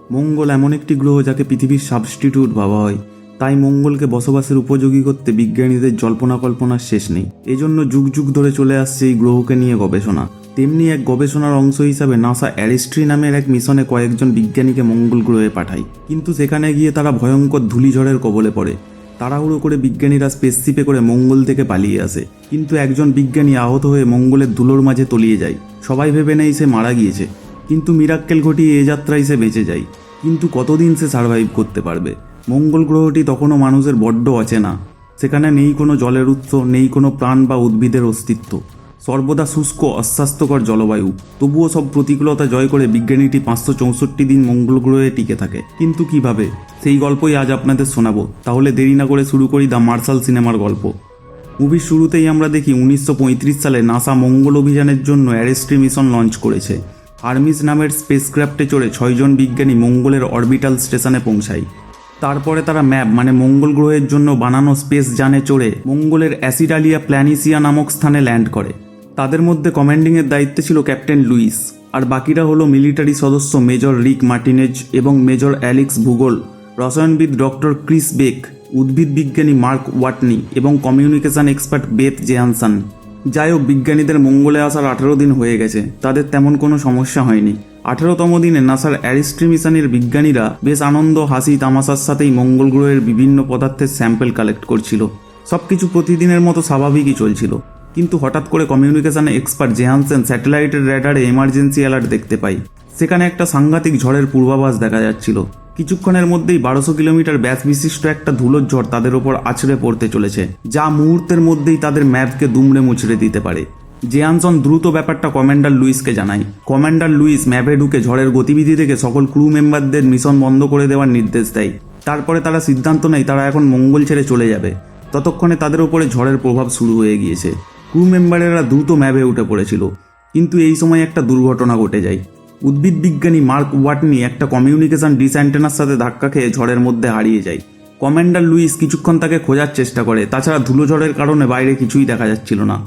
মঙ্গল এমন একটি গ্রহ যাকে পৃথিবীর সাবস্টিটিউট ভাবা হয়, তাই মঙ্গলকে বসবাসের উপযোগী করতে বিজ্ঞানীদের জল্পনা কল্পনার শেষ নেই। এজন্য যুগ যুগ ধরে চলে আসছে এই গ্রহকে নিয়ে গবেষণা। তেমনি এক গবেষণার অংশ হিসাবে নাসা অ্যারিস্ট্রি নামের এক মিশনে কয়েকজন বিজ্ঞানীকে মঙ্গল গ্রহে পাঠায়, কিন্তু সেখানে গিয়ে তারা ভয়ঙ্কর ধূলিঝড়ের কবলে পড়ে। তাড়াহুড়ো করে বিজ্ঞানীরা স্পেসশিপে করে মঙ্গল থেকে পালিয়ে আসে, কিন্তু একজন বিজ্ঞানী আহত হয়ে মঙ্গলের ধুলোর মাঝে তলিয়ে যায়। সবাই ভেবে নেয় সে মারা গিয়েছে, কিন্তু মিরাক্কেল ঘটিয়ে এ যাত্রায় সে বেঁচে যায়। কিন্তু কতদিন সে সার্ভাইভ করতে পারবে? মঙ্গল গ্রহটি তখনও মানুষের বড্ড অচেনা। সেখানে নেই কোনো জলের উৎস, নেই কোনো প্রাণ বা উদ্ভিদের অস্তিত্ব, সর্বদা শুষ্ক অস্বাস্থ্যকর জলবায়ু। তবুও সব প্রতিকূলতা জয় করে বিজ্ঞানীটি 564 দিন মঙ্গল গ্রহে টিকে থাকে। কিন্তু কিভাবে, সেই গল্পই আজ আপনাদের শোনাবো। তাহলে দেরি না করে শুরু করি দ্য মার্শাল সিনেমার গল্প। মুভির শুরুতেই আমরা দেখি 1935 সালে নাসা মঙ্গল অভিযানের জন্য অ্যারিস্ট্রি মিশন লঞ্চ করেছে। হারমিস নামের স্পেসক্রাফটে চড়ে 6 জন বিজ্ঞানী মঙ্গলের অরবিটাল স্টেশনে পৌঁছায়। তারপরে তারা ম্যাপ মানে মঙ্গল গ্রহের জন্য বানানো স্পেস যানে চড়ে মঙ্গলের অ্যাসিডালিয়া প্ল্যানিসিয়া নামক স্থানে ল্যান্ড করে। তাদের মধ্যে কমান্ডিংয়ের দায়িত্বে ছিল ক্যাপ্টেন লুইস, আর বাকিরা হলো মিলিটারি সদস্য মেজর রিক মার্টিনেজ এবং মেজর অ্যালেক্স ভূগোল, রসায়নবিদ ডক্টর ক্রিস বেক, উদ্ভিদ বিজ্ঞানী মার্ক ওয়াটনি এবং কমিউনিকেশন এক্সপার্ট বেথ জেহানসন। যাই হোক, বিজ্ঞানীদের মঙ্গলে আসার 18 দিন হয়ে গেছে, তাদের তেমন কোনো সমস্যা হয়নি। 18তম দিনে নাসার অ্যারিস্ট্রি মিশনের বিজ্ঞানীরা বেশ আনন্দ হাসি তামাশার সাথেই মঙ্গল গ্রহের বিভিন্ন পদার্থের স্যাম্পল কালেক্ট করছিল। সবকিছু প্রতিদিনের মতো স্বাভাবিকই চলছিল, কিন্তু হঠাৎ করে কমিউনিকেশন এক্সপার্ট জেহানসেন স্যাটেলাইটের র্যাডারে এমার্জেন্সি অ্যালার্ট দেখতে পাই। সেখানে একটা সাংঘাতিক ঝড়ের পূর্বাভাস দেখা যাচ্ছিল। কিছুক্ষণের মধ্যেই 1200 কিলোমিটার ব্যাস বিশিষ্ট একটা ধুলোর ঝড় তাদের ওপর আছড়ে পড়তে চলেছে, যা মুহূর্তের মধ্যেই তাদের ম্যাপকে দুমড়ে মুচড়ে দিতে পারে। জেহানসন দ্রুত ব্যাপারটা কমান্ডার লুইসকে জানায়। কমান্ডার লুইস ম্যাপে ঢুকে ঝড়ের গতিবিধি দেখে সকল ক্রু মেম্বারদের মিশন বন্ধ করে দেওয়ার নির্দেশ দেয়। তারপরে তারা সিদ্ধান্ত নেয় তারা এখন মঙ্গল ছেড়ে চলে যাবে। ততক্ষণে তাদের উপরে ঝড়ের প্রভাব শুরু হয়ে গিয়েছে। ক্রু মেম্বারেরা দ্রুত ম্যাপে উঠে পড়েছিল, কিন্তু এই সময় একটা দুর্ঘটনা ঘটে যায়। উদ্ভিদ বিজ্ঞানী মার্ক ওয়াটনি একটা কমিউনিকেশন ডিস অ্যান্টেনার সাথে ধাক্কা খেয়ে ঝড়ের মধ্যে হারিয়ে যায়। কমান্ডার লুইস কিছুক্ষণ তাকে খোঁজার চেষ্টা করে, তাছাড়া ধুলো ঝড়ের কারণে বাইরে কিছুই দেখা যাচ্ছিল না,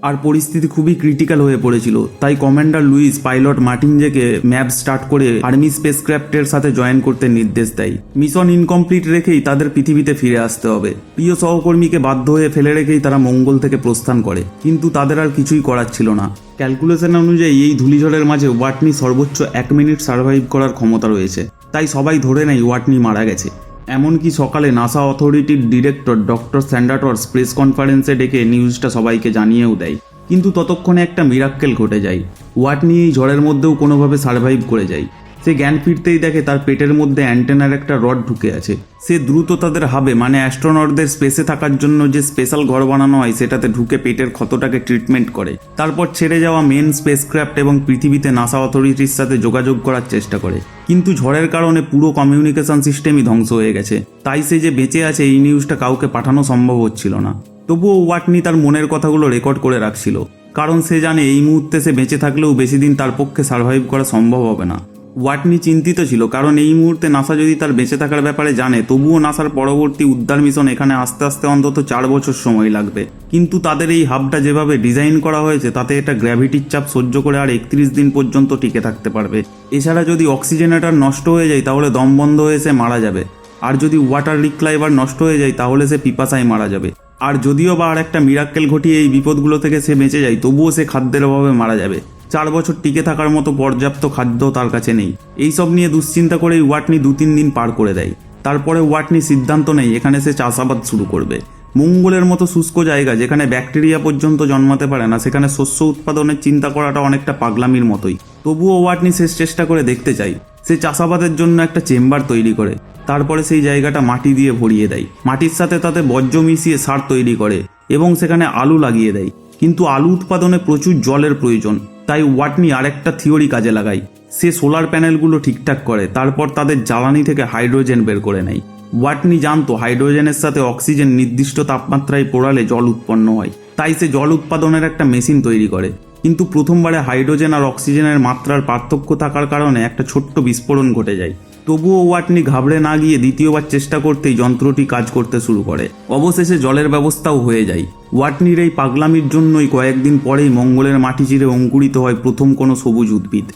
আর পরিস্থিতি খুবই ক্রিটিক্যাল হয়ে পড়েছিল। তাই কমান্ডার লুইস পাইলট মার্টিনজেকে ম্যাপ স্টার্ট করে আর্মি স্পেসক্রাফটের সাথে জয়েন করতে নির্দেশ দেয়। মিশন ইনকমপ্লিট রেখেই তাদের পৃথিবীতে ফিরে আসতে হবে। প্রিয় সহকর্মীকে বাধ্য হয়ে ফেলে রেখেই তারা মঙ্গল থেকে প্রস্থান করে, কিন্তু তাদের আর কিছুই করার ছিল না। ক্যালকুলেশন অনুযায়ী এই ধূলিঝড়ের মাঝে ওয়াটনি সর্বোচ্চ 1 মিনিট সার্ভাইভ করার ক্ষমতা রয়েছে, তাই সবাই ধরে নেয় ওয়াটনি মারা গেছে। এমনকি সকালে নাসা অথরিটির ডিরেক্টর ডক্টর স্যান্ডাটর্স প্রেস কনফারেন্সে ডেকে নিউজটা সবাইকে জানিয়েও দেয়। কিন্তু ততক্ষণে একটা মিরাক্কেল ঘটে যায়। ওয়াটনি এই ঝড়ের মধ্যেও কোনোভাবে সার্ভাইভ করে যায়। সে জ্ঞান ফিরতেই দেখে তার পেটের মধ্যে অ্যান্টেনার একটা রড ঢুকে আছে। সে দ্রুত তাদের হাবে মানে অ্যাস্ট্রোনটদের স্পেসে থাকার জন্য যে স্পেশাল ঘর বানানো হয় সেটাতে ঢুকে পেটের ক্ষতটাকে ট্রিটমেন্ট করে। তারপর ছেড়ে যাওয়া মেন স্পেসক্রাফট এবং পৃথিবীতে নাসা অথরিটির সাথে যোগাযোগ করার চেষ্টা করে, কিন্তু ঝড়ের কারণে পুরো কমিউনিকেশন সিস্টেমই ধ্বংস হয়ে গেছে। তাই সে যে বেঁচে আছে এই নিউজটা কাউকে পাঠানো সম্ভব হচ্ছিল না। তবুও ওয়াটনি তার মনের কথাগুলো রেকর্ড করে রাখছিল, কারণ সে জানে এই মুহূর্তে সে বেঁচে থাকলেও বেশি দিন তার পক্ষে সার্ভাইভ করা সম্ভব হবে না। ওয়াটনি চিন্তিত ছিল, কারণ এই মুহূর্তে নাসা যদি তার বেঁচে থাকার ব্যাপারে জানে, তবুও নাসার পরবর্তী উদ্ধার মিশন এখানে আসতে আসতে অন্তত 4 বছর সময় লাগবে। কিন্তু তাদের এই হাবটা যেভাবে ডিজাইন করা হয়েছে তাতে এটা গ্র্যাভিটির চাপ সহ্য করে আর 31 দিন পর্যন্ত টিকে থাকতে পারবে। এছাড়া যদি অক্সিজেনেটর নষ্ট হয়ে যায় তাহলে দম বন্ধ হয়ে সে মারা যাবে, আর যদি ওয়াটার রিক্লাইভার নষ্ট হয়ে যায় তাহলে সে পিপাসায় মারা যাবে। আর যদিও বা আর একটা মিরাক্কেল ঘটিয়ে এই বিপদগুলো থেকে সে বেঁচে যায়, তবুও সে খাদ্যের অভাবে মারা যাবে। 4 বছর টিকে থাকার মতো পর্যাপ্ত খাদ্য তার কাছে নেই। এইসব নিয়ে দুশ্চিন্তা করেই ওয়াটনি 2-3 দিন পার করে দেয়। তারপরে ওয়াটনি সিদ্ধান্ত নেয় এখানে সে চাষাবাদ শুরু করবে। মঙ্গলের মতো শুষ্ক জায়গা যেখানে ব্যাকটেরিয়া পর্যন্ত জন্মাতে পারে না, সেখানে শস্য উৎপাদনের চিন্তা করাটা অনেকটা পাগলামির মতোই। তবুও ওয়াটনি শেষ চেষ্টা করে দেখতে চায়। সে চাষাবাদের জন্য একটা চেম্বার তৈরি করে, তারপরে সেই জায়গাটা মাটি দিয়ে ভরিয়ে দেয়। মাটির সাথে তাতে বর্জ্য মিশিয়ে সার তৈরি করে এবং সেখানে আলু লাগিয়ে দেয়। কিন্তু আলু উৎপাদনে প্রচুর জলের প্রয়োজন, তাই ওয়াটনি আরেকটা থিওরি কাজে লাগায়। সে সোলার প্যানেলগুলো ঠিকঠাক করে, তারপর তাদের জ্বালানি থেকে হাইড্রোজেন বের করে নেয়। ওয়াটনি জানতো হাইড্রোজেনের সাথে অক্সিজেন নির্দিষ্ট তাপমাত্রায় পোড়ালে জল উৎপন্ন হয়, তাই সে জল উৎপাদনের একটা মেশিন তৈরি করে। কিন্তু প্রথমবারে হাইড্রোজেন আর অক্সিজেনের মাত্রার পার্থক্য থাকার কারণে একটা ছোট্ট বিস্ফোরণ ঘটে যায়। তবুও ওয়াটনি ঘাবড়ে না গিয়ে দ্বিতীয়বার চেষ্টা করতেই যন্ত্রটি কাজ করতে শুরু করে। অবশেষে জলের ব্যবস্থাও হয়ে যায়। ওয়াটনির এই পাগলামির জন্যই কয়েকদিন পরেই মঙ্গলের মাটি চিরে অঙ্কুরিত হয় প্রথম কোনো সবুজ উদ্ভিদ।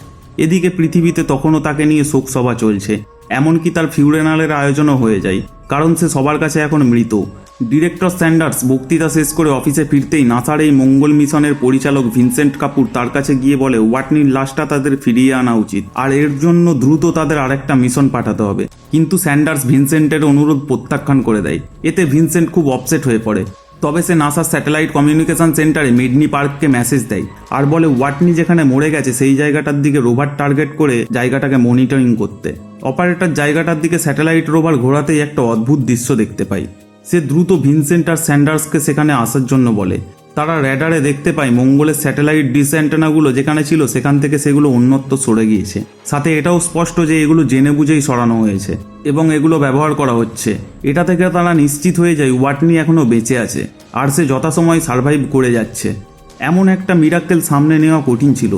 এদিকে পৃথিবীতে তখনও তাকে নিয়ে শোকসভা চলছে। এমনকি তার ফিউরেনালের আয়োজনও হয়ে যায়, কারণ সে সবার কাছে এখন মৃত। ডিরেক্টর স্যান্ডার্স বক্তৃতা শেষ করে অফিসে ফিরতেই নাসার এই মঙ্গল মিশনের পরিচালক ভিনসেন্ট কাপুর তার কাছে গিয়ে বলে ওয়াটনির লাশটা তাদের ফিরিয়ে আনা উচিত, আর এর জন্য দ্রুত তাদের আরেকটা মিশন পাঠাতে হবে। কিন্তু স্যান্ডার্স ভিনসেন্টের অনুরোধ প্রত্যাখ্যান করে দেয়। এতে ভিনসেন্ট খুব আপসেট হয়ে পড়ে। তবে সে নাসার স্যাটেলাইট কমিউনিকেশন সেন্টারে মেডনি পার্ককে মেসেজ দেয় আর বলে ওয়াটনি যেখানে মরে গেছে সেই জায়গাটার দিকে রোভার টার্গেট করে জায়গাটাকে মনিটরিং করতে। অপারেটর জায়গাটার দিকে স্যাটেলাইট রোভার ঘোরাতেই একটা অদ্ভুত দৃশ্য দেখতে পায়। সে দ্রুত ভিনসেন্ট আর স্যান্ডার্সকে সেখানে আসার জন্য বলে। তারা র্যাডারে দেখতে পায় মঙ্গলের স্যাটেলাইট ডিশ অ্যান্টেনাগুলো যেখানে ছিল সেখান থেকে সেগুলো অন্যত্র সরে গিয়েছে। সাথে এটাও স্পষ্ট যে এগুলো জেনে বুঝেই সরানো হয়েছে এবং এগুলো ব্যবহার করা হচ্ছে। এটা থেকে তারা নিশ্চিত হয়ে যায় ওয়াটনি এখনও বেঁচে আছে আর সে যথাসময় সার্ভাইভ করে যাচ্ছে। এমন একটা মিরাক্কেল সামনে নেওয়া কঠিন ছিল।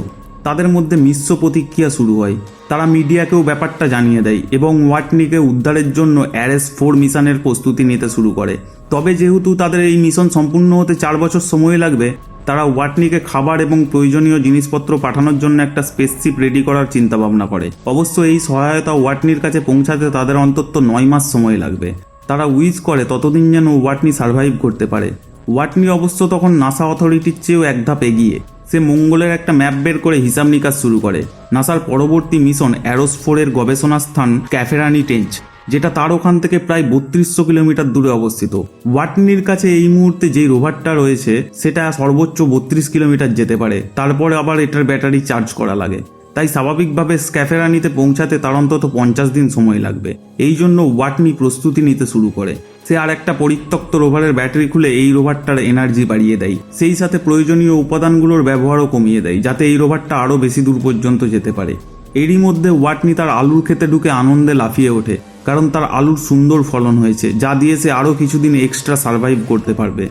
তাদের মধ্যে মিশ্র প্রতিক্রিয়া শুরু হয়। তারা মিডিয়াকেও ব্যাপারটা জানিয়ে দেয় এবং ওয়াটনিকে উদ্ধারের জন্য অ্যারেস-4 মিশনের প্রস্তুতি নিতে শুরু করে। তবে যেহেতু তাদের এই মিশন সম্পূর্ণ হতে 4 বছর সময় লাগবে, তারা ওয়াটনিকে খাবার এবং প্রয়োজনীয় জিনিসপত্র পাঠানোর জন্য একটা স্পেসশিপ রেডি করার চিন্তাভাবনা করে। অবশ্য এই সহায়তা ওয়াটনির কাছে পৌঁছাতে তাদের অন্তত 9 মাস সময় লাগবে। তারা উইশ করে ততদিন যেন ওয়াটনি সার্ভাইভ করতে পারে। ওয়াটনি অবশ্য তখন নাসা অথরিটির চেয়েও এক ধাপ এগিয়ে। সে মঙ্গলের একটা ম্যাপ বের করে হিসাব নিকাশ শুরু করে। নাসার পরবর্তী মিশন অ্যারোস-4-এর গবেষণা স্থান ক্যাফেরানি টেঞ্চ, যেটা তার ওখান থেকে প্রায় 3200 কিলোমিটার দূরে অবস্থিত। ওয়াটনির কাছে এই মুহূর্তে যেই রোভারটা রয়েছে সেটা সর্বোচ্চ 32 কিলোমিটার যেতে পারে, তারপরে আবার এটার ব্যাটারি চার্জ করা লাগে। তাই স্বাভাবিকভাবে স্ক্যাফেরানিতে পৌঁছাতে তার অন্তত 50 দিন সময় লাগবে। এই জন্য ওয়াটনি প্রস্তুতি নিতে শুরু করে। সে আর একটা পরিত্যক্ত রোভারের ব্যাটারি খুলে এই রোভারটার এনার্জি বাড়িয়ে দেয়, সেই সাথে প্রয়োজনীয় উপাদানগুলোর ব্যবহারও কমিয়ে দেয় যাতে এই রোভারটা আরও বেশি দূর পর্যন্ত যেতে পারে। এরই মধ্যে ওয়াটনি তার আলুর ক্ষেতে ঢুকে আনন্দে লাফিয়ে ওঠে, কারণ তার আলুর সুন্দর ফলন হয়েছে, যা দিয়ে সে আরও কিছুদিন এক্সট্রা সার্ভাইভ করতে পারবে।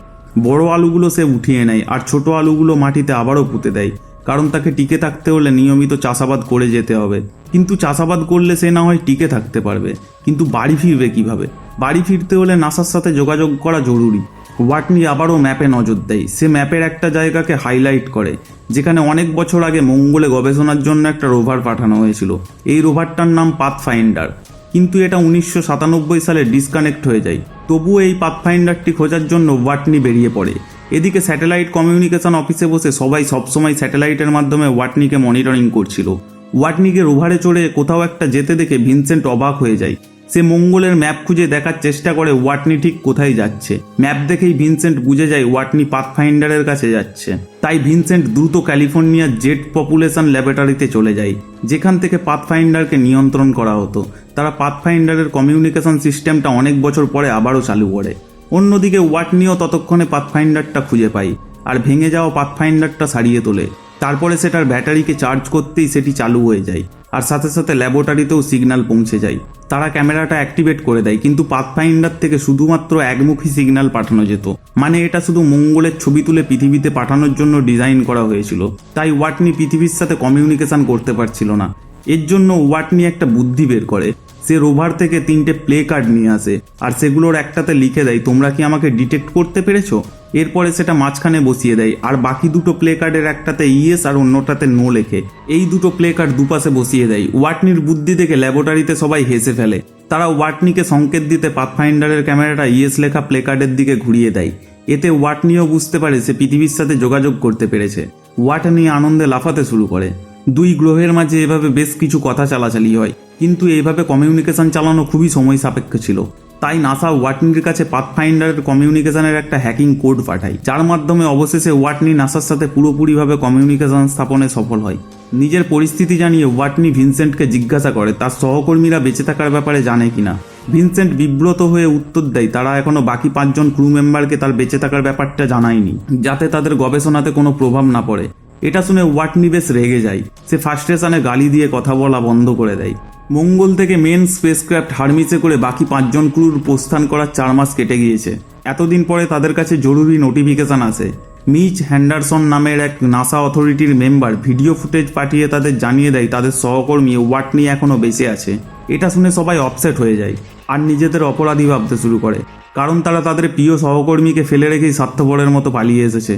বড় আলুগুলো সে উঠিয়ে নেয় আর ছোট আলুগুলো মাটিতে আবারও পুঁতে দেয়, কারণ তাকে টিকে থাকতে হলে নিয়মিত চাষাবাদ করে যেতে হবে। কিন্তু চাষাবাদ করলে সে না হয় টিকে থাকতে পারবে, কিন্তু বাড়ি ফিরবে কিভাবে? বাড়ি ফিরতে হলে নাসার সাথে যোগাযোগ করা জরুরি। ওয়াটনি আবারও ম্যাপে নজর দেয়। সে ম্যাপের একটা জায়গাকে হাইলাইট করে যেখানে অনেক বছর আগে মঙ্গলে গবেষণার জন্য একটা রোভার পাঠানো হয়েছিল। এই রোভারটার নাম পাথফাইন্ডার, কিন্তু এটা 1997 সালে ডিসকানেক্ট হয়ে যায়। তবুও এই পাথফাইন্ডারটি খোঁজার জন্য ওয়াটনি বেরিয়ে পড়ে। এদিকে স্যাটেলাইট কমিউনিকেশন অফিসে বসে সবাই সবসময় স্যাটেলাইটের মাধ্যমে ওয়াটনিকে মনিটরিং করছিল। ওয়াটনিকে রোভারে চড়ে কোথাও একটা যেতে দেখে ভিনসেন্ট অবাক হয়ে যায়। সে মঙ্গলের ম্যাপ খুঁজে দেখার চেষ্টা করে ওয়াটনি ঠিক কোথায় যাচ্ছে। ম্যাপ দেখেই ভিনসেন্ট বুঝে যায় ওয়াটনি পাথফাইন্ডারের কাছে যাচ্ছে। তাই ভিনসেন্ট দ্রুত ক্যালিফোর্নিয়ার জেট পপুলেশন ল্যাবরেটরিতে চলে যায়, যেখান থেকে পাথফাইন্ডারকে নিয়ন্ত্রণ করা হতো। তারা পাথফাইন্ডারের কমিউনিকেশন সিস্টেমটা অনেক বছর পরে আবারও চালু করে। অন্যদিকে ওয়াটনিও ততক্ষণে পাথফাইন্ডারটা খুঁজে পায় আর ভেঙে যাওয়া পাথফাইন্ডারটা সারিয়ে তোলে। তারপরে সেটার ব্যাটারিকে চার্জ করতেই সেটি চালু হয়ে যায় আর সাথে সাথে ল্যাবরেটরিতেও সিগন্যাল পৌঁছে যায়। তারা ক্যামেরাটা অ্যাক্টিভেট করে দেয়, কিন্তু পাথফাইন্ডার থেকে শুধুমাত্র একমুখী সিগন্যাল পাঠানো যেত। মানে এটা শুধু মঙ্গলের ছবি তুলে পৃথিবীতে পাঠানোর জন্য ডিজাইন করা হয়েছিল। তাই ওয়াটনি পৃথিবীর সাথে কমিউনিকেশন করতে পারছিল না। এর জন্য ওয়াটনি একটা বুদ্ধি বের করে। সে রোভার থেকে 3টে প্লে কার্ড নিয়ে আসে আর সেগুলোর একটাতে লিখে দেয়, তোমরা কি আমাকে ডিটেক্ট করতে পেরেছো? এরপরে সেটা মাঝখানে বসিয়ে দেয় আর বাকি দুটো প্লে কার্ডের একটাতে ইয়েস আর অন্যটাতে নো লেখে। এই দুটো প্লে কার্ড দুপাশে বসিয়ে দেয়। ওয়াটনির বুদ্ধি দেখে ল্যাবরেটরিতে সবাই হেসে ফেলে। তারা ওয়াটনিকে সংকেত দিতে পাথফাইন্ডারের ক্যামেরাটা ইয়েস লেখা প্লে কার্ডের দিকে ঘুরিয়ে দেয়। এতে ওয়াটনিও বুঝতে পারে সে পৃথিবীর সাথে যোগাযোগ করতে পেরেছে। ওয়াটনি আনন্দে লাফাতে শুরু করে। দুই গ্রহের মাঝে এভাবে বেশ কিছু কথা চালাচালি হয়, কিন্তু এইভাবে কমিউনিকেশন চালানো খুবই সময় সাপেক্ষ ছিল। তাই নাসা ওয়াটনির কাছে পাথফাইন্ডারের কমিউনিকেশনের একটা হ্যাকিং কোড পাঠায়, যার মাধ্যমে অবশেষে ওয়াটনি নাসার সাথে পুরোপুরিভাবে কমিউনিকেশন স্থাপনে সফল হয়। নিজের পরিস্থিতি জানিয়ে ওয়াটনি ভিনসেন্টকে জিজ্ঞাসা করে তার সহকর্মীরা বেঁচে থাকার ব্যাপারে জানে কিনা। ভিনসেন্ট বিব্রত হয়ে উত্তর দেয় তারা এখনো বাকি 5 জন ক্রু মেম্বারকে তার বেঁচে থাকার ব্যাপারটা জানায়নি, যাতে তাদের গবেষণাতে কোনো প্রভাব না পড়ে। এটা শুনে ওয়াটনি বেশ রেগে যায়। সে ফার্স্টেশনে গালি দিয়ে কথা বলা বন্ধ করে দেয়। মঙ্গল থেকে মেন স্পেসক্রাফট হারমিসে করে বাকি 5 জন ক্রুর প্রস্থান করার 4 মাস কেটে গিয়েছে। এতদিন পরে তাদের কাছে জরুরি নোটিফিকেশন আসে। মিচ হ্যান্ডারসন নামের এক নাসা অথরিটির মেম্বার ভিডিও ফুটেজ পাঠিয়ে তাদের জানিয়ে দেয় তাদের সহকর্মী ওয়াটনি এখনও বেঁচে আছে। এটা শুনে সবাই আপসেট হয়ে যায় আর নিজেদের অপরাধী ভাবতে শুরু করে, কারণ তারা তাদের প্রিয় সহকর্মীকে ফেলে রেখেই স্বার্থপরের মতো পালিয়ে এসেছে।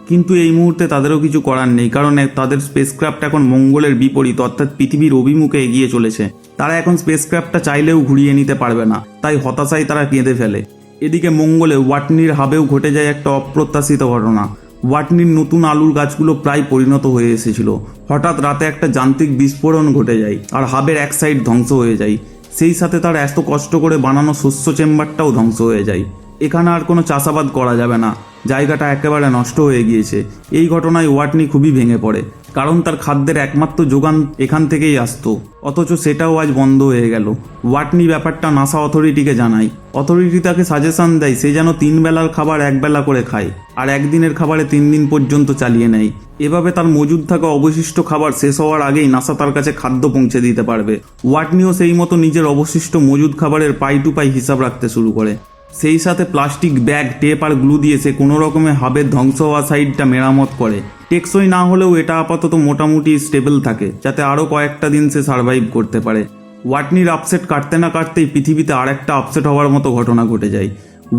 কিন্তু এই মুহূর্তে তাদেরও কিছু করার নেই, কারণ তাদের স্পেসক্রাফট এখন মঙ্গলের বিপরীত অর্থাৎ পৃথিবীর অভিমুখে এগিয়ে চলেছে। তারা এখন স্পেসক্রাফটটা চাইলেও ঘুরিয়ে নিতে পারবে না, তাই হতাশায় তারা কেঁদে ফেলে। এদিকে মঙ্গলে ওয়াটনির হাবেও ঘটে যায় একটা অপ্রত্যাশিত ঘটনা। ওয়াটনির নতুন আলুর গাছগুলো প্রায় পরিণত হয়ে এসেছিল। হঠাৎ রাতে একটা যান্ত্রিক বিস্ফোরণ ঘটে যায় আর হাবের এক সাইড ধ্বংস হয়ে যায়। সেই সাথে তার এত কষ্ট করে বানানো শস্য চেম্বারটাও ধ্বংস হয়ে যায়। এখানে আর কোনো চাষাবাদ করা যাবে না, জায়গাটা একেবারে নষ্ট হয়ে গিয়েছে। এই ঘটনায় ওয়াটনি খুবই ভেঙে পড়ে, কারণ তার খাদ্যের একমাত্র যোগান এখান থেকেই আসতো, অথচ সেটাও আজ বন্ধ হয়ে গেল। ওয়াটনি ব্যাপারটা নাসা অথরিটিকে জানায়। অথরিটি তাকে সাজেশন দেয় সে যেন 3 বেলার খাবার 1 বেলা করে খায় আর একদিনের খাবারে 3 দিন পর্যন্ত চালিয়ে নেয়। এভাবে তার মজুদ থাকা অবশিষ্ট খাবার শেষ হওয়ার আগেই নাসা তার কাছে খাদ্য পৌঁছে দিতে পারবে। ওয়াটনিও সেই মতো নিজের অবশিষ্ট মজুদ খাবারের পাই টু পাই হিসাব রাখতে শুরু করে। সেই সাথে প্লাস্টিক ব্যাগ, টেপ আর গ্লু দিয়ে সে কোনো রকমে হাবের ধ্বংস হওয়া সাইডটা মেরামত করে। টেকসই না হলেও এটা আপাতত মোটামুটি স্টেবল থাকে, যাতে আরও কয়েকটা দিন সে সার্ভাইভ করতে পারে। ওয়াটনির আপসেট কাটতে না কাটতেই পৃথিবীতে আর একটা আপসেট হওয়ার মতো ঘটনা ঘটে যায়।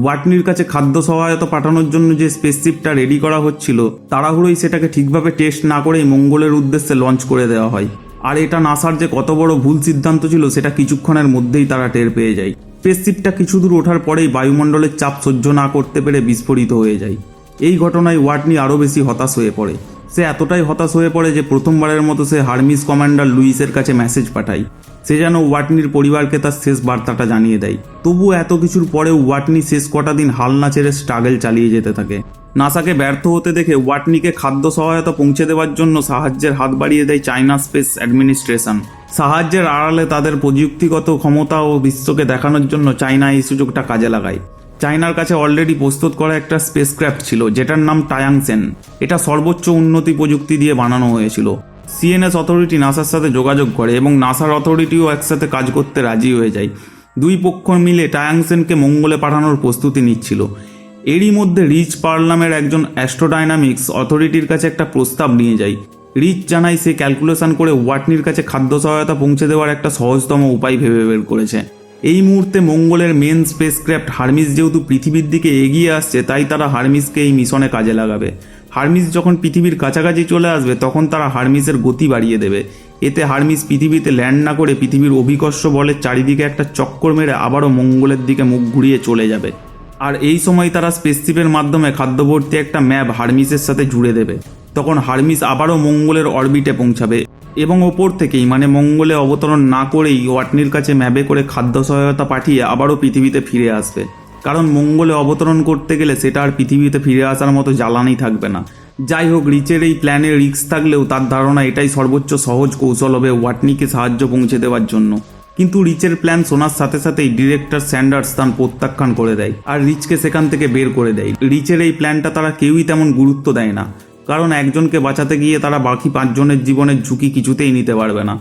ওয়াটনির কাছে খাদ্য সহায়তা পাঠানোর জন্য যে স্পেসশিপটা রেডি করা হচ্ছিল, তাড়াহুড়োই সেটাকে ঠিকভাবে টেস্ট না করেই মঙ্গলের উদ্দেশ্যে লঞ্চ করে দেওয়া হয়। আর এটা নাসার যে কত বড় ভুল সিদ্ধান্ত ছিল সেটা কিছুক্ষণের মধ্যেই তারা টের পেয়ে যায়। স্পেসশিপটা কিছু দূর ওঠার পরেই বায়ুমণ্ডলের চাপ সহ্য না করতে পেরে বিস্ফোরিত হয়ে যায়। এই ঘটনায় ওয়াটনি আরও বেশি হতাশ হয়ে পড়ে। সে এতটাই হতাশ হয়ে পড়ে যে প্রথমবারের মতো সে হারমিস কমান্ডার লুইসের কাছে মেসেজ পাঠায়। সে যেন ওয়াটনির পরিবারকে তার শেষ বার্তাটা জানিয়ে দেয়। তবুও এত কিছুর পরেও ওয়াটনি শেষ কটা দিন হাল না ছেড়ে স্ট্রাগল চালিয়ে যেতে থাকে। নাসাকে ব্যর্থ হতে দেখে ওয়াটনিকে খাদ্য সহায়তা পৌঁছে দেওয়ার জন্য সাহায্যের হাত বাড়িয়ে দেয় চায়না স্পেস অ্যাডমিনিস্ট্রেশন। সাহায্যের আড়ালে তাদের প্রযুক্তিগত ক্ষমতা ও বিশ্বকে দেখানোর জন্য চায়না এই সুযোগটা কাজে লাগায়। চায়নার কাছে অলরেডি প্রস্তুত করা একটা স্পেসক্রাফট ছিল যেটার নাম টায়াংসেন। এটা সর্বোচ্চ উন্নতি প্রযুক্তি দিয়ে বানানো হয়েছিল। সিএনএস অথরিটি নাসার সাথে যোগাযোগ করে এবং নাসার অথরিটিও একসাথে কাজ করতে রাজি হয়ে যায়। দুই পক্ষ মিলে টায়াংসেনকে মঙ্গলে পাঠানোর প্রস্তুতি নিচ্ছিল। এরই মধ্যে রিচ পার্ল নামের একজন অ্যাস্ট্রোডাইনামিক্স অথরিটির কাছে একটা প্রস্তাব নিয়ে যায়। রিচ জানায় সে ক্যালকুলেশন করে ওয়াটনির কাছে খাদ্য সহায়তা পৌঁছে দেওয়ার একটা সহজতম উপায় ভেবে বের করেছে। এই মুহূর্তে মঙ্গলের মেন স্পেসক্রাফট হারমিস যেহেতু পৃথিবীর দিকে এগিয়ে আসছে, তাই তারা হারমিসকে এই মিশনে কাজে লাগাবে। হারমিস যখন পৃথিবীর কাছাকাছি চলে আসবে তখন তারা হারমিসের গতি বাড়িয়ে দেবে। এতে হারমিস পৃথিবীতে ল্যান্ড না করে পৃথিবীর অভিকর্ষ বলের চারিদিকে একটা চক্কর মেরে আবারও মঙ্গলের দিকে মুখ ঘুরিয়ে চলে যাবে। আর এই সময় তারা স্পেসশিপের মাধ্যমে খাদ্যভর্তি একটা ম্যাপ হারমিসের সাথে জুড়ে দেবে। তখন হারমিস আবারও মঙ্গলের অরবিটে পৌঁছাবে এবং ওপর থেকেই মানে মঙ্গলে অবতরণ না করেই ওয়াটনির কাছে ম্যাপে করে খাদ্য সহায়তা পাঠিয়ে আবারও পৃথিবীতে ফিরে আসবে। কারণ মঙ্গলে অবতরণ করতে গেলে সেটা আর পৃথিবীতে ফিরে আসার মতো জ্বালানি থাকবে না। যাই হোক, রিচের এই প্ল্যানে রিস্ক থাকলেও তার ধারণা এটাই সর্বোচ্চ সহজ কৌশল হবে ওয়াটনিকে সাহায্য পৌঁছে দেওয়ার জন্য। কিন্তু রিচের প্ল্যান শোনার সাথে সাথেই ডিরেক্টর স্যান্ডার্স তার প্রত্যাখ্যান করে দেয় আর রিচকে সেখান থেকে বের করে দেয়। রিচের এই প্ল্যানটা তারা কেউই তেমন গুরুত্ব দেয় না, কারণ একজনকে বাঁচাতে গিয়ে তারা বাকি 5 জনের জীবনের ঝুঁকি কিছুতেই নিতে পারবে না।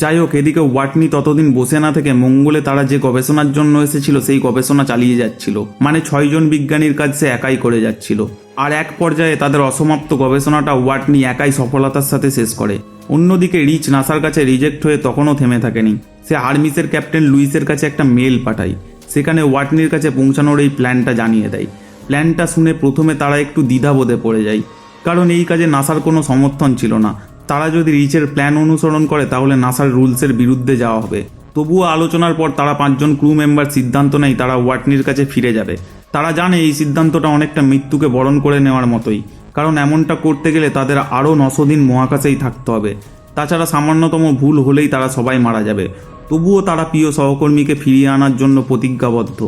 যাই হোক, এদিকে ওয়াটনি ততদিন বসে না থেকে মঙ্গলে তারা যে গবেষণার জন্য এসেছিল সেই গবেষণা চালিয়ে যাচ্ছিল। মানে 6 জন বিজ্ঞানীর কাজ সে একাই করে যাচ্ছিল। আর এক পর্যায়ে তাদের অসমাপ্ত গবেষণাটা ওয়াটনি একাই সফলতার সাথে শেষ করে। অন্যদিকে রিচ নাসার কাছে রিজেক্ট হয়ে তখনও থেমে থাকেনি। সে হারমিসের ক্যাপ্টেন লুইসের কাছে একটা মেল পাঠায়, সেখানে ওয়াটনির কাছে পৌঁছানোর এই প্ল্যানটা জানিয়ে দেয়। প্ল্যানটা শুনে প্রথমে তারা একটু দ্বিধাবোধে পড়ে যায়, কারণ এই কাজে নাসার কোনো সমর্থন ছিল না। তারা যদি রিচের প্ল্যান অনুসরণ করে তাহলে নাসার রুলসের বিরুদ্ধে যাওয়া হবে। তবুও আলোচনার পর তারা 5 জন ক্রু মেম্বার সিদ্ধান্ত নেয় তারা ওয়াটনির কাছে ফিরে যাবে। তারা জানে এই সিদ্ধান্তটা অনেকটা মৃত্যুকে বরণ করে নেওয়ার মতোই, কারণ এমনটা করতে গেলে তাদের আরও 900 দিন মহাকাশেই থাকতে হবে। তাছাড়া সামান্যতম ভুল হলেই তারা সবাই মারা যাবে। তবুও তারা প্রিয় সহকর্মীকে ফিরিয়ে আনার জন্য প্রতিজ্ঞাবদ্ধ।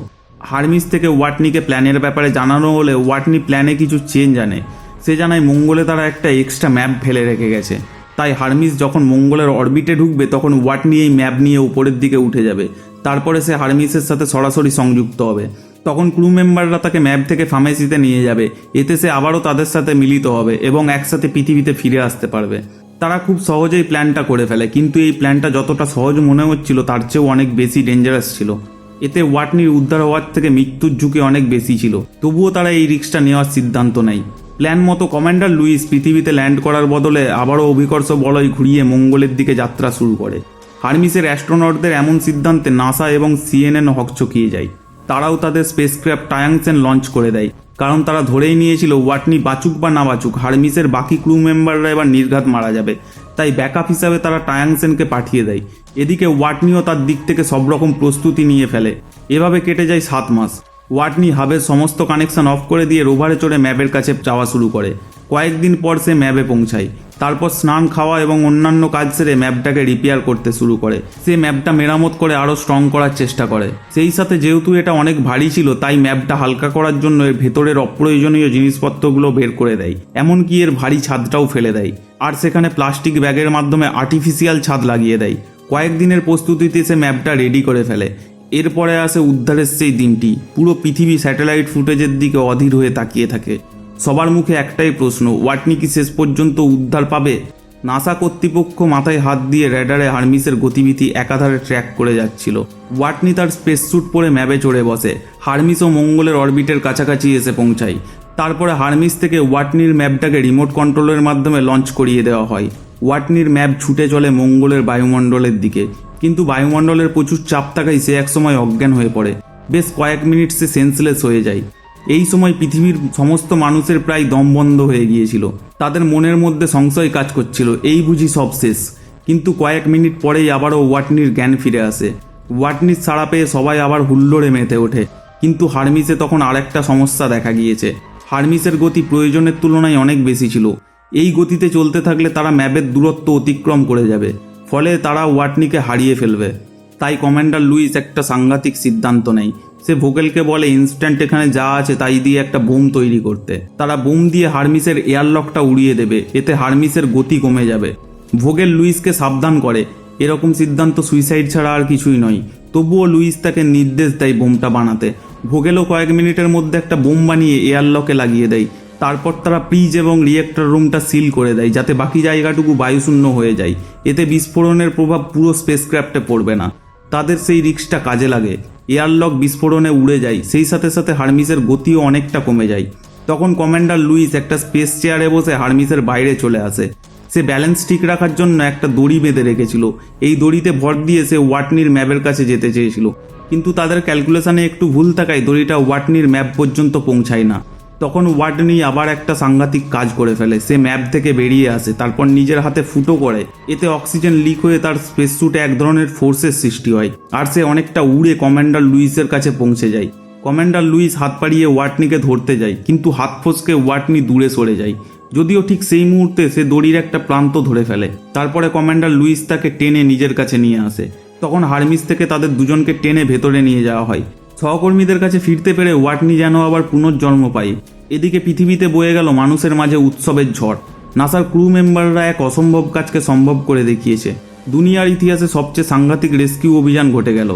হারমিস থেকে ওয়াটনিকে প্ল্যানের ব্যাপারে জানানো হলে ওয়াটনি প্ল্যানে কিছু চেঞ্জ আনে। সে জানায় মঙ্গলে তারা একটা এক্সট্রা ম্যাপ ফেলে রেখে গেছে, তাই হারমিস যখন মঙ্গলের অরবিটে ঢুকবে তখন ওয়াটনি এই ম্যাপ নিয়ে উপরের দিকে উঠে যাবে। তারপরে সে হারমিসের সাথে সরাসরি সংযুক্ত হবে। তখন ক্রু মেম্বাররা তাকে ম্যাপ থেকে ফার্মেসিতে নিয়ে যাবে। এতে সে আবারও তাদের সাথে মিলিত হবে এবং একসাথে পৃথিবীতে ফিরে আসতে পারবে। তারা খুব সহজেই প্ল্যানটা করে ফেলে, কিন্তু এই প্ল্যানটা যতটা সহজ মনে হচ্ছিল তার চেয়েও অনেক বেশি ডেঞ্জারাস ছিল। এতে ওয়াটনির উদ্ধার হওয়ার থেকে মৃত্যুর ঝুঁকি অনেক বেশি ছিল। তবুও তারা এই রিস্কটা নেওয়ার সিদ্ধান্ত নেয়। প্ল্যান মতো কমান্ডার লুইস পৃথিবীতে ল্যান্ড করার বদলে আবারও অভিকর্ষ বলয় ঘুরিয়ে মঙ্গলের দিকে যাত্রা শুরু করে। হারমিসের অ্যাস্ট্রোনটদের এমন সিদ্ধান্তে নাসা এবং সিএনএন হকচকিয়ে যায়। তারাও তাদের স্পেসক্রাফট টায়াংসেন লঞ্চ করে দেয়, কারণ তারা ধরেই নিয়েছিল ওয়াটনি বাঁচুক বা না বাঁচুক হারমিসের বাকি ক্রু মেম্বাররা এবার নির্ঘাত মারা যাবে। তাই ব্যাকআপ হিসাবে তারা টায়াংসেনকে পাঠিয়ে দেয়। এদিকে ওয়াটনিও তার দিক থেকে সব রকম প্রস্তুতি নিয়ে ফেলে। এভাবে কেটে যায় 7 মাস। ওয়াটনি হাবের সমস্ত কানেকশন অফ করে দিয়ে রোভারে চড়ে ম্যাপের কাছে যাওয়া শুরু করে। কয়েকদিন পর সে ম্যাপে পৌঁছায়। তারপর স্নান, খাওয়া এবং অন্যান্য কাজ সেরে ম্যাপটাকে রিপেয়ার করতে শুরু করে। সে ম্যাপটা মেরামত করে আরও স্ট্রং করার চেষ্টা করে। সেই সাথে যেহেতু এটা অনেক ভারী ছিল, তাই ম্যাপটা হালকা করার জন্য এর ভেতরের অপ্রয়োজনীয় জিনিসপত্রগুলো বের করে দেয়, এমনকি এর ভারী ছাদটাও ফেলে দেয়। আর সেখানে প্লাস্টিক ব্যাগের মাধ্যমে আর্টিফিশিয়াল ছাদ লাগিয়ে দেয়। কয়েকদিনের প্রস্তুতিতে সে ম্যাপটা রেডি করে ফেলে। এরপরে আসে উদ্ধারের সেই দিনটি। পুরো পৃথিবী স্যাটেলাইট ফুটেজের দিকে অধীর হয়ে তাকিয়ে থাকে। সবার মুখে একটাই প্রশ্ন, ওয়াটনি কি শেষ পর্যন্ত উদ্ধার পাবে? নাসা কর্তৃপক্ষ মাথায় হাত দিয়ে র্যাডারে হারমিসের গতিবিধি একাধারে ট্র্যাক করে যাচ্ছিল। ওয়াটনি তার স্পেস স্যুট পরে ম্যাপে চড়ে বসে। হারমিসও মঙ্গলের অরবিটের কাছাকাছি এসে পৌঁছায়। তারপরে হারমিস থেকে ওয়াটনির ম্যাপটাকে রিমোট কন্ট্রোলের মাধ্যমে লঞ্চ করিয়ে দেওয়া হয়। ওয়াটনির ম্যাপ ছুটে চলে মঙ্গলের বায়ুমণ্ডলের দিকে, কিন্তু বায়ুমণ্ডলের প্রচুর চাপ থাকায় সে একসময় অজ্ঞান হয়ে পড়ে। বেশ কয়েক মিনিট সে সেন্সলেস হয়ে যায়। এই সময় পৃথিবীর সমস্ত মানুষের প্রায় দম বন্ধ হয়ে গিয়েছিল। তাদের মনের মধ্যে সংশয় কাজ করছিল, এই বুঝি সব শেষ। কিন্তু কয়েক মিনিট পরেই আবারও ওয়াটনির জ্ঞান ফিরে আসে। ওয়াটনির ছাড়া পেয়ে সবাই আবার হুল্লোড়ে মেতে ওঠে। কিন্তু হারমিসে তখন আরেকটা সমস্যা দেখা গিয়েছে। হারমিসের গতি প্রয়োজনের তুলনায় অনেক বেশি ছিল। এই গতিতে চলতে থাকলে তারা ম্যাপের দূরত্ব অতিক্রম করে যাবে, ফলে তারা ওয়াটনিকে হারিয়ে ফেলবে। তাই কমান্ডার লুইস একটা সাংঘাতিক সিদ্ধান্ত নেয়। সে ভোগেলকে বলে ইনস্ট্যান্ট এখানে যা আছে তাই দিয়ে একটা বোম তৈরি করতে। তারা বোম দিয়ে হারমিসের এয়ারলকটা উড়িয়ে দেবে, এতে হারমিসের গতি কমে যাবে। ভোগেল লুইসকে সাবধান করে, এরকম সিদ্ধান্ত সুইসাইড ছাড়া আর কিছুই নয়। তবুও লুইস তাকে নির্দেশ দেয় বোমটা বানাতে। ভোগেলও কয়েক মিনিটের মধ্যে একটা বোম বানিয়ে এয়ারলকে লাগিয়ে দেয়। তারপর তারা প্রিজ এবং রিয়েক্টর রুমটা সিল করে দেয়, যাতে বাকি জায়গাটুকু বায়ুশূন্য হয়ে যায়। এতে বিস্ফোরণের প্রভাব পুরো স্পেসক্রাফটে পড়বে না। তাদের সেই রিস্কটা কাজে লাগে। এয়ারলক বিস্ফোরণে উড়ে যায়, সেই সাথে সাথে হারমিসের গতিও অনেকটা কমে যায়। তখন কমান্ডার লুইস একটা স্পেস চেয়ারে বসে হারমিসের বাইরে চলে আসে। সে ব্যালেন্স ঠিক রাখার জন্য একটা দড়ি বেঁধে রেখেছিল। এই দড়িতে ভর দিয়ে সে ওয়াটনির ম্যাপের কাছে যেতে চেয়েছিল, কিন্তু তাদের ক্যালকুলেশনে একটু ভুল থাকায় দড়িটা ওয়াটনির ম্যাপ পর্যন্ত পৌঁছায় না। তখন ওয়াটনি আবার একটা সাংঘাতিক কাজ করে ফেলে। সে ম্যাপ থেকে বেরিয়ে আসে, তারপর নিজের হাতে ফুটো করে। এতে অক্সিজেন লিক হয়ে তার স্পেস স্যুটে এক ধরনের ফোর্সের সৃষ্টি হয়, আর সে অনেকটা উড়ে কমান্ডার লুইসের কাছে পৌঁছে যায়। কমান্ডার লুইস হাত বাড়িয়ে ওয়াটনিকে ধরতে যায়, কিন্তু হাত ফসকে ওয়াটনি দূরে সরে যায়। যদিও ঠিক সেই মুহূর্তে সে দড়ির একটা প্রান্ত ধরে ফেলে। তারপরে কমান্ডার লুইস তাকে টেনে নিজের কাছে নিয়ে আসে। তখন হারমিস থেকে তাদের দুজনকে টেনে ভেতরে নিয়ে যাওয়া হয়। সহকর্মীদের কাছে ফিরতে পেরে ওয়াটনি যেন আবার পুনর্জন্ম পায়। এদিকে পৃথিবীতে বয়ে গেল মানুষের মাঝে উৎসবের ঝড়। নাসার ক্রু মেম্বাররা এক অসম্ভব কাজকে সম্ভব করে দেখিয়েছে। দুনিয়ার ইতিহাসে সবচেয়ে সাংঘাতিক রেস্কিউ অভিযান ঘটে গেল।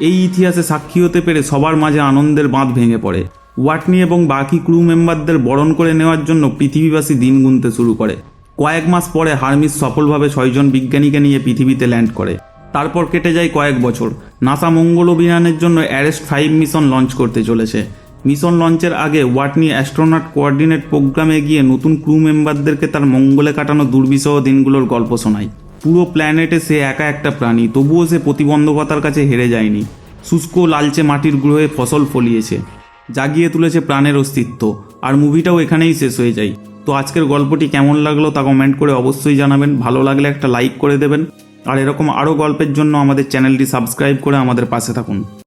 এই ইতিহাসে সাক্ষী হতে পেরে সবার মাঝে আনন্দের বাঁধ ভেঙে পড়ে। ওয়াটনি এবং বাকি ক্রু মেম্বারদের বরণ করে নেওয়ার জন্য পৃথিবীবাসী দিন গুনতে শুরু করে। কয়েক মাস পরে হারমিস সফলভাবে 6 জন বিজ্ঞানীকে নিয়ে পৃথিবীতে ল্যান্ড করে। তারপর কেটে যায় কয়েক বছর। নাসা মঙ্গল অভিযানের জন্য অ্যারেস্ট 5 মিশন লঞ্চ করতে চলেছে। মিশন লঞ্চের আগে ওয়াটনি অ্যাস্ট্রোনট কোঅর্ডিনেট প্রোগ্রামে গিয়ে নতুন ক্রু মেম্বারদেরকে তার মঙ্গলে কাটানো দুর্বিষহ দিনগুলোর গল্প শোনায়। পুরো প্ল্যানেটে সে একা একটা প্রাণী, তবুও সে প্রতিবন্ধকতার কাছে হেরে যায়নি। শুষ্ক লালচে মাটির গ্রহে ফসল ফলিয়েছে, জাগিয়ে তুলেছে প্রাণের অস্তিত্ব। আর মুভিটাও এখানেই শেষ হয়ে যায়। তো আজকের গল্পটি কেমন লাগলো তা কমেন্ট করে অবশ্যই জানাবেন। ভালো লাগলে একটা লাইক করে দেবেন। আর এরকম আরও গল্পের জন্য আমাদের চ্যানেলটি সাবস্ক্রাইব করে আমাদের পাশে থাকুন।